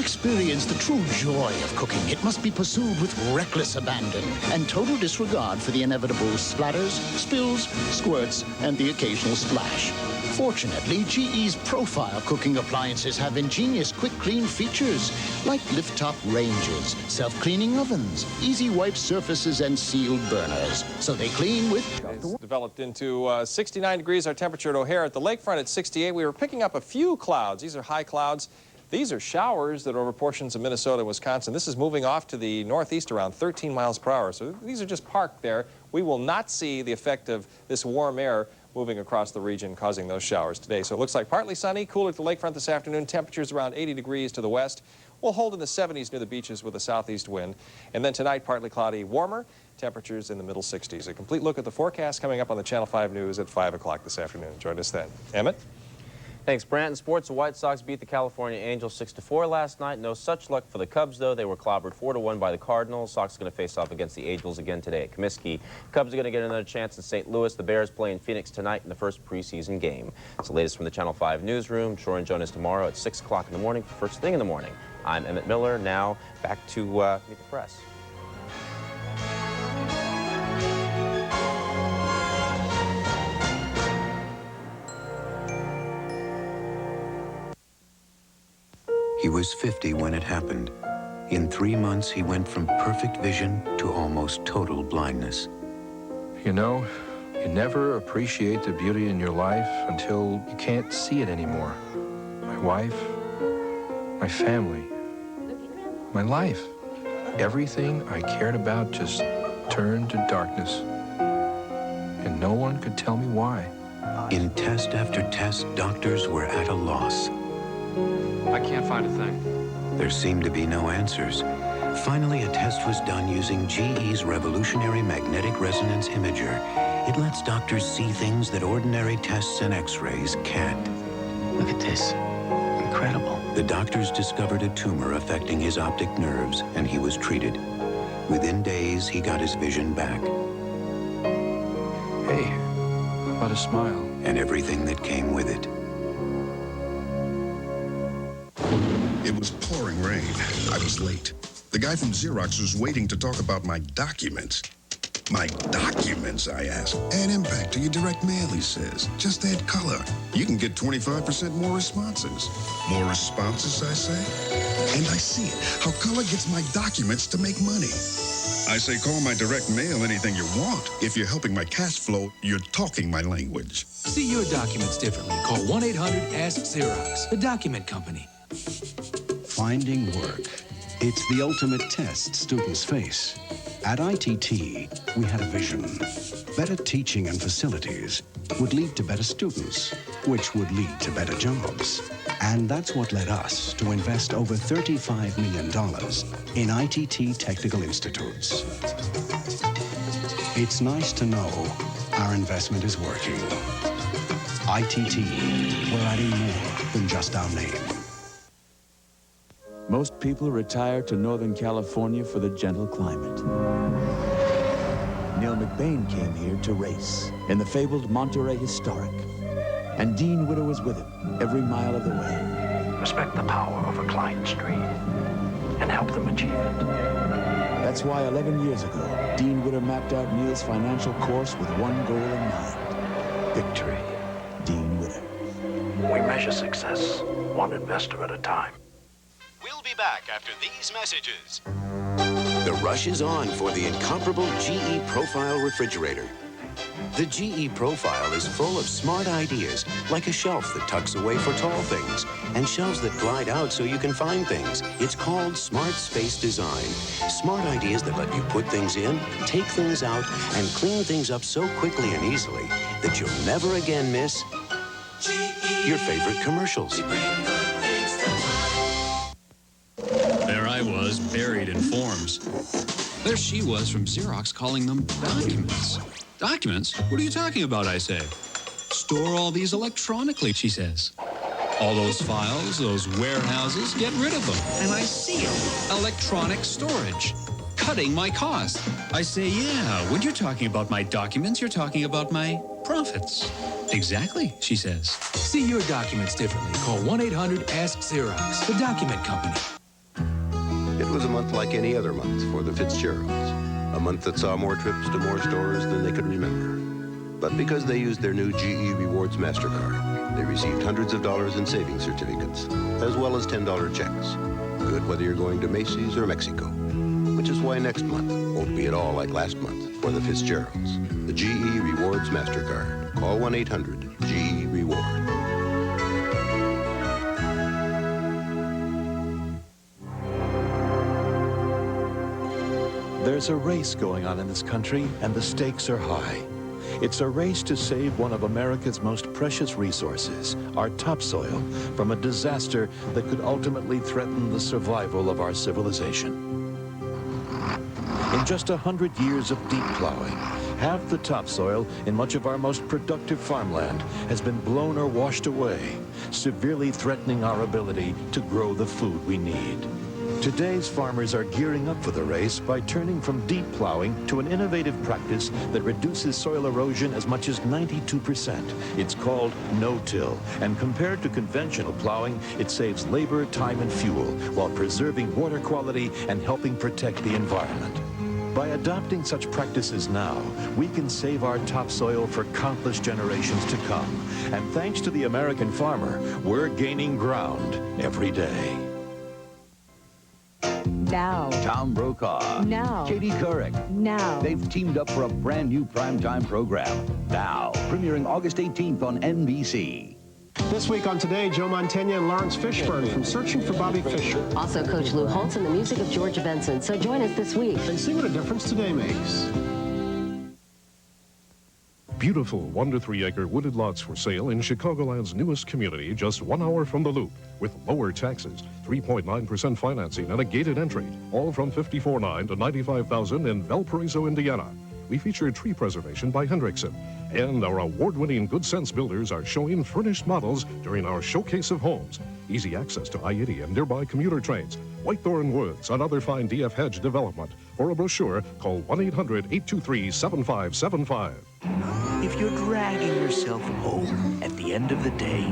experience the true joy of cooking, it must be pursued with reckless abandon and total disregard for the inevitable splatters, spills, squirts, and the occasional splash. Fortunately, GE's profile cooking appliances have ingenious quick clean features like lift-top ranges, self-cleaning ovens, easy wipe surfaces, and sealed burners. So they clean with... It's developed into 69 degrees, our temperature at O'Hare. At the lakefront at 68, we were picking up a few clouds. These are high clouds. These are showers that are over portions of Minnesota and Wisconsin. This is moving off to the northeast around 13 miles per hour. So these are just parked there. We will not see the effect of this warm air moving across the region, causing those showers today. So it looks like partly sunny, cooler at the lakefront this afternoon. Temperatures around 80 degrees to the west. We'll hold in the 70s near the beaches with a southeast wind. And then tonight, partly cloudy, warmer. Temperatures in the middle 60s. A complete look at the forecast coming up on the Channel 5 News at 5 o'clock this afternoon. Join us then. Emmett? Thanks, Brant. In sports, the White Sox beat the California Angels 6-4 last night. No such luck for the Cubs, though. They were clobbered 4-1 by the Cardinals. Sox are going to face off against the Angels again today at Comiskey. Cubs are going to get another chance in St. Louis. The Bears play in Phoenix tonight in the first preseason game. It's the latest from the Channel 5 newsroom. Troy and Jonas tomorrow at 6 o'clock in the morning for First Thing in the Morning. I'm Emmett Miller. Now back to Meet the Press. He was 50 when it happened. In 3 months, he went from perfect vision to almost total blindness. You know, you never appreciate the beauty in your life until you can't see it anymore. My wife, my family, my life. Everything I cared about just turned to darkness. And no one could tell me why. In test after test, doctors were at a loss. I can't find a thing. There seemed to be no answers. Finally, a test was done using GE's revolutionary magnetic resonance imager. It lets doctors see things that ordinary tests and x-rays can't. Look at this. Incredible. The doctors discovered a tumor affecting his optic nerves, and he was treated. Within days, he got his vision back. Hey, how about a smile? And everything that came with it. It was pouring rain. I was late. The guy from Xerox was waiting to talk about my documents. My documents, I asked. Add impact to your direct mail, he says. Just add color. You can get 25% more responses. More responses, I say? And I see it, how color gets my documents to make money. I say call my direct mail anything you want. If you're helping my cash flow, you're talking my language. See your documents differently. Call 1-800-ASK-XEROX, the document company. Finding work. It's the ultimate test students face. At ITT, we had a vision. Better teaching and facilities would lead to better students, which would lead to better jobs. And that's what led us to invest over $35 million in ITT Technical Institutes. It's nice to know our investment is working. ITT, we're adding more than just our name. Most people retire to Northern California for the gentle climate. Neil McBain came here to race in the fabled Monterey Historic. And Dean Witter was with him every mile of the way. Respect the power of a client's dream and help them achieve it. That's why 11 years ago, Dean Witter mapped out Neil's financial course with one goal in mind: victory. Dean Witter. We measure success one investor at a time. We'll be back after these messages. The rush is on for the incomparable GE Profile refrigerator. The GE Profile is full of smart ideas, like a shelf that tucks away for tall things, and shelves that glide out so you can find things. It's called Smart Space Design. Smart ideas that let you put things in, take things out, and clean things up so quickly and easily that you'll never again miss your favorite commercials. There I was, buried in forms. There she was from Xerox calling them documents. Documents? What are you talking about, I say? Store all these electronically, she says. All those files, those warehouses, get rid of them. And I see it. Electronic storage. Cutting my cost. I say, yeah, when you're talking about my documents, you're talking about my profits. Exactly, she says. See your documents differently. Call 1-800-ASK-XEROX, the document company. It was a month like any other month for the Fitzgeralds. A month that saw more trips to more stores than they could remember. But because they used their new GE Rewards MasterCard, they received hundreds of dollars in savings certificates, as well as $10 checks. Good whether you're going to Macy's or Mexico. Which is why next month won't be at all like last month for the Fitzgeralds. The GE Rewards MasterCard. Call 1-800-GE-REWARD. There's a race going on in this country, and the stakes are high. It's a race to save one of America's most precious resources, our topsoil, from a disaster that could ultimately threaten the survival of our civilization. In just 100 years of deep plowing, half the topsoil in much of our most productive farmland has been blown or washed away, severely threatening our ability to grow the food we need. Today's farmers are gearing up for the race by turning from deep plowing to an innovative practice that reduces soil erosion as much as 92%. It's called no-till, and compared to conventional plowing, it saves labor, time, and fuel while preserving water quality and helping protect the environment. By adopting such practices now, we can save our topsoil for countless generations to come. And thanks to the American farmer, we're gaining ground every day. Now. Tom Brokaw. Now. Katie Couric. Now. They've teamed up for a brand new primetime program. Now. Premiering August 18th on NBC. This week on Today, Joe Mantegna and Lawrence Fishburne from Searching for Bobby Fischer. Also, Coach Lou Holtz and the music of George Benson. So join us this week. And see what a difference today makes. Beautiful 1 to 3 acre wooded lots for sale in Chicagoland's newest community, just 1 hour from the Loop, with lower taxes, 3.9% financing, and a gated entry, all from $54,900 to $95,000 in Valparaiso, Indiana. We feature tree preservation by Hendrickson, and our award-winning Good Sense builders are showing furnished models during our showcase of homes. Easy access to I-80 and nearby commuter trains, Whitethorn Woods, and other fine DF Hedge development. For a brochure, call 1-800-823-7575. If you're dragging yourself home at the end of the day,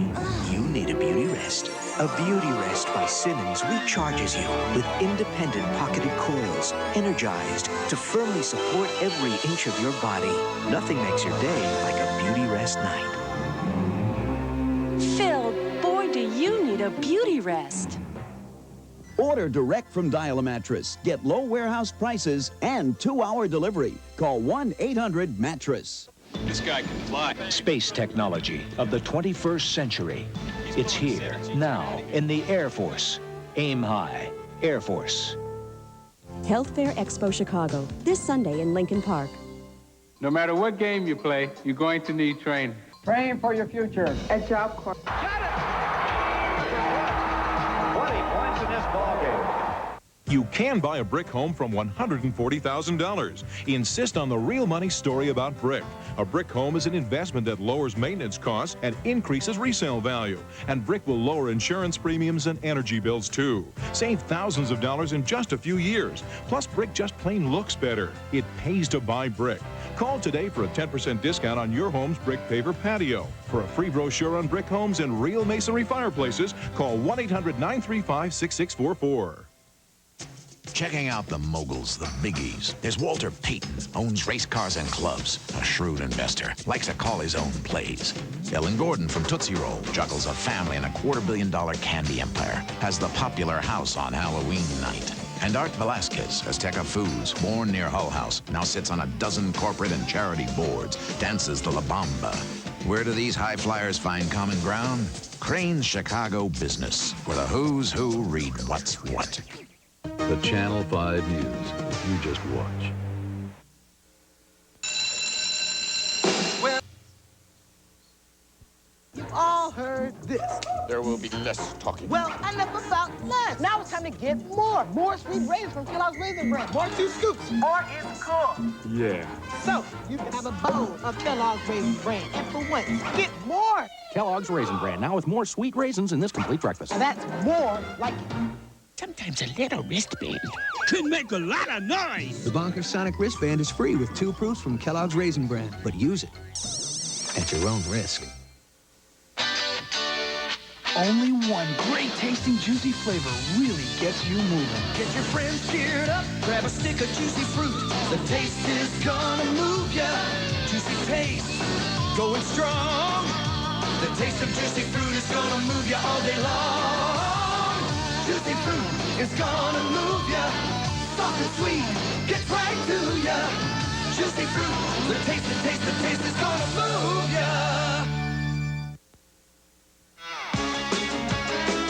you need a Beautyrest. A Beautyrest by Simmons recharges you with independent pocketed coils, energized to firmly support every inch of your body. Nothing makes your day like a Beautyrest night. Phil, boy, do you need a Beautyrest. Order direct from Dial-A-Mattress. Get low warehouse prices and 2-hour delivery. Call 1-800-MATTRESS. This guy can fly. Space technology of the 21st century. It's here, now, in the Air Force. Aim high. Air Force. Health Fair Expo Chicago, this Sunday in Lincoln Park. No matter what game you play, you're going to need training. Train for your future. A job corps. 20 points in this ballgame. You can buy a brick home from $140,000. Insist on the real money story about brick. A brick home is an investment that lowers maintenance costs and increases resale value. And brick will lower insurance premiums and energy bills too. Save thousands of dollars in just a few years. Plus, brick just plain looks better. It pays to buy brick. Call today for a 10% discount on your home's brick paver patio. For a free brochure on brick homes and real masonry fireplaces, call 1-800-935-6644. Checking out the moguls, the biggies. There's Walter Payton, owns race cars and clubs. A shrewd investor, likes to call his own plays. Ellen Gordon from Tootsie Roll juggles a family and a $250 million candy empire. Has the popular house on Halloween night. And Art Velasquez, Azteca Foods, born near Hull House, now sits on a dozen corporate and charity boards, dances the La Bamba. Where do these high flyers find common ground? Crain's Chicago Business, where the who's who read what's what. The Channel 5 News. You just watch. You've all heard this. There will be less talking. Well, enough about less. Now it's time to get more. More sweet raisins from Kellogg's Raisin Bran. More 2 scoops. More is cool. Yeah. So you can have a bowl of Kellogg's Raisin Bran. And for once, get more. Kellogg's Raisin Bran, now with more sweet raisins in this complete breakfast. And that's more like it. Sometimes a little wristband can make a lot of noise. The Bonkers Sonic wristband is free with 2 proofs from Kellogg's Raisin Bran, but use it at your own risk. Only one great tasting juicy flavor really gets you moving. Get your friends cheered up, grab a stick of juicy fruit. The taste is gonna move ya. Juicy taste, going strong. The taste of juicy fruit is gonna move ya all day long. Juicy fruit is gonna move ya. Soft and sweet, gets right to ya. Juicy fruit, the taste is gonna move ya.